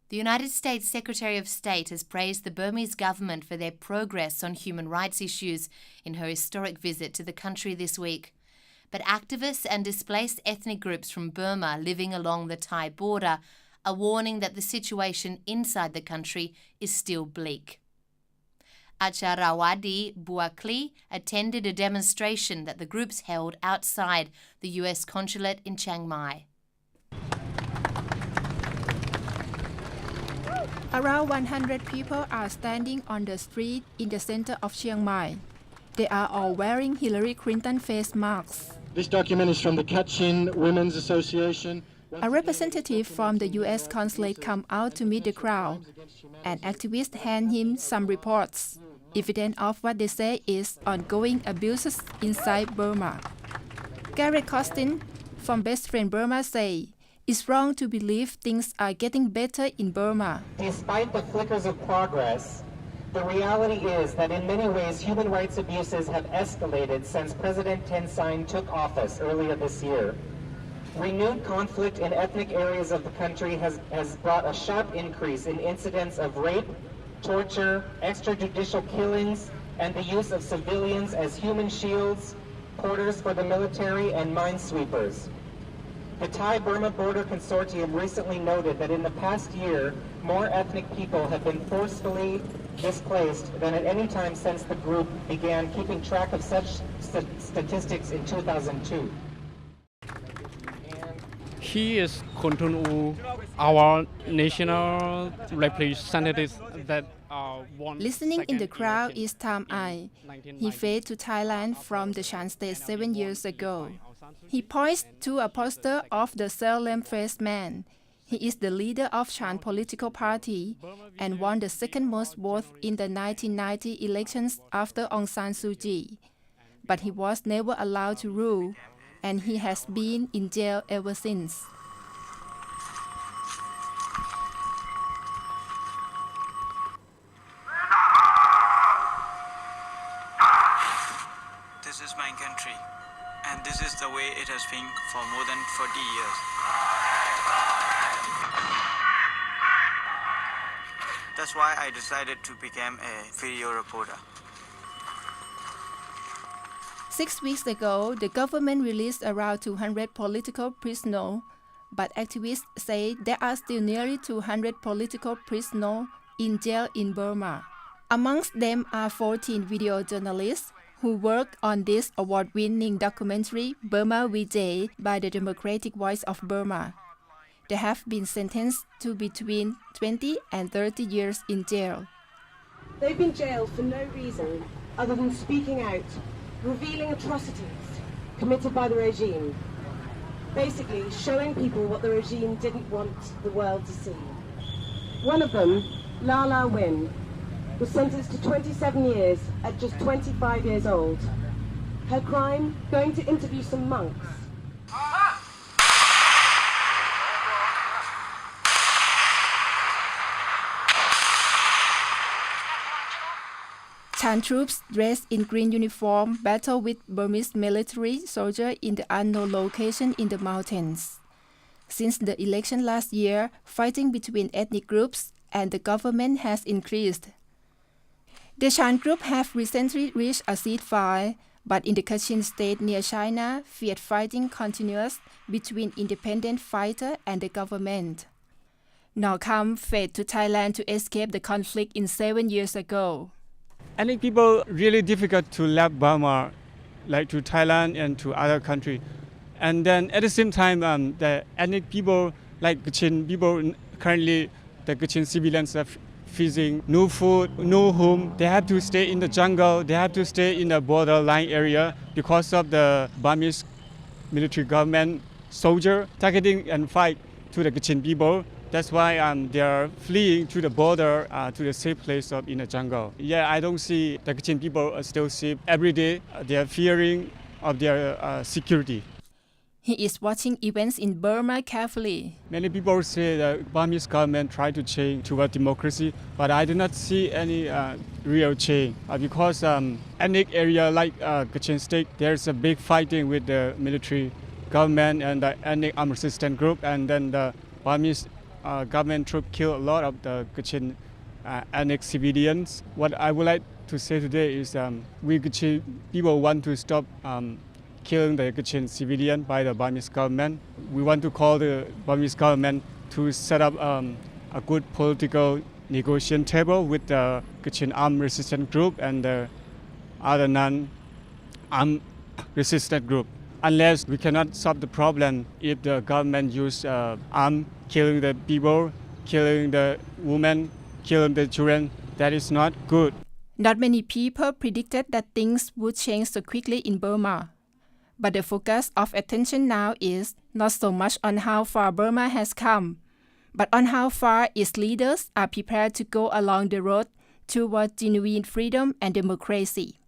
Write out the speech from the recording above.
The United States Secretary of State has praised the Burmese government for their progress on human rights issues in her historic visit to the country this week. But activists and displaced ethnic groups from Burma living along the Thai border are warning that the situation inside the country is still bleak. Acharawadi Buakli attended a demonstration that the groups held outside the US consulate in Chiang Mai. Around 100 people are standing on the street in the center of Chiang Mai. They are all wearing Hillary Clinton face masks. This document is from the Kachin Women's Association. A representative from the U.S. consulate come out to meet the crowd, and activists hand him some reports, evidence of what they say is ongoing abuses inside Burma. Garrett Costin from Best Friend Burma say, "It's wrong to believe things are getting better in Burma." Despite the flickers of progress, the reality is that in many ways human rights abuses have escalated since President Thein Sein took office earlier this year. Renewed conflict in ethnic areas of the country has brought a sharp increase in incidents of rape, torture, extrajudicial killings, and the use of civilians as human shields, porters for the military, and minesweepers. The Thai-Burma Border Consortium recently noted that in the past year, more ethnic people have been forcefully displaced than at any time since the group began keeping track of such statistics in 2002. He is Kontunu, our national representative that won. Listening in the crowd is Tam Ai. He fled to Thailand from the Shan state 7 years ago. He points to a poster of the Salem-faced man. He is the leader of Shan political party and won the second most votes in the 1990 elections after Aung San Suu Kyi. But he was never allowed to rule, and he has been in jail ever since. This is my country, and this is the way it has been for more than 40 years. That's why I decided to become a video reporter. 6 weeks ago, the government released around 200 political prisoners, but activists say there are still nearly 200 political prisoners in jail in Burma. Amongst them are 14 video journalists who worked on this award-winning documentary Burma Vijay by the Democratic Voice of Burma. They have been sentenced to between 20 and 30 years in jail. They've been jailed for no reason other than speaking out, revealing atrocities committed by the regime, basically showing people what the regime didn't want the world to see. One of them, La La Win, was sentenced to 27 years at just 25 years old. Her crime, going to interview some monks. Chan troops dressed in green uniform battle with Burmese military soldiers in the unknown location in the mountains. Since the election last year, fighting between ethnic groups and the government has increased. The Shan group have recently reached a ceasefire, but in the Kachin state near China, fierce fighting continues between independent fighters and the government. Norkham fled to Thailand to escape the conflict in 7 years ago. Ethnic people really difficult to leave Burma, like to Thailand and to other countries. And then at the same time, the ethnic people, like Kachin people, currently the Kachin civilians are facing no food, no home. They have to stay in the jungle. They have to stay in the borderline area because of the Burmese military government soldier targeting and fight to the Kachin people. That's why they are fleeing to the border, to the safe place in the jungle. Yeah, I don't see the Kachin people are still safe. Every day, they are fearing of their security. He is watching events in Burma carefully. Many people say the Burmese government tried to change toward democracy, but I do not see any real change because ethnic area like Kachin state, there's a big fighting with the military government and the ethnic armed resistance group, and then the Burmese government troops kill a lot of the Kachin ethnic civilians. What I would like to say today is we Kachin people want to stop killing the Kachin civilian by the Burmese government. We want to call the Burmese government to set up a good political negotiation table with the Kachin armed resistance group and the other non-armed resistance group. Unless we cannot solve the problem if the government use arm killing the people, killing the women, killing the children, that is not good. Not many people predicted that things would change so quickly in Burma. But the focus of attention now is not so much on how far Burma has come, but on how far its leaders are prepared to go along the road toward genuine freedom and democracy.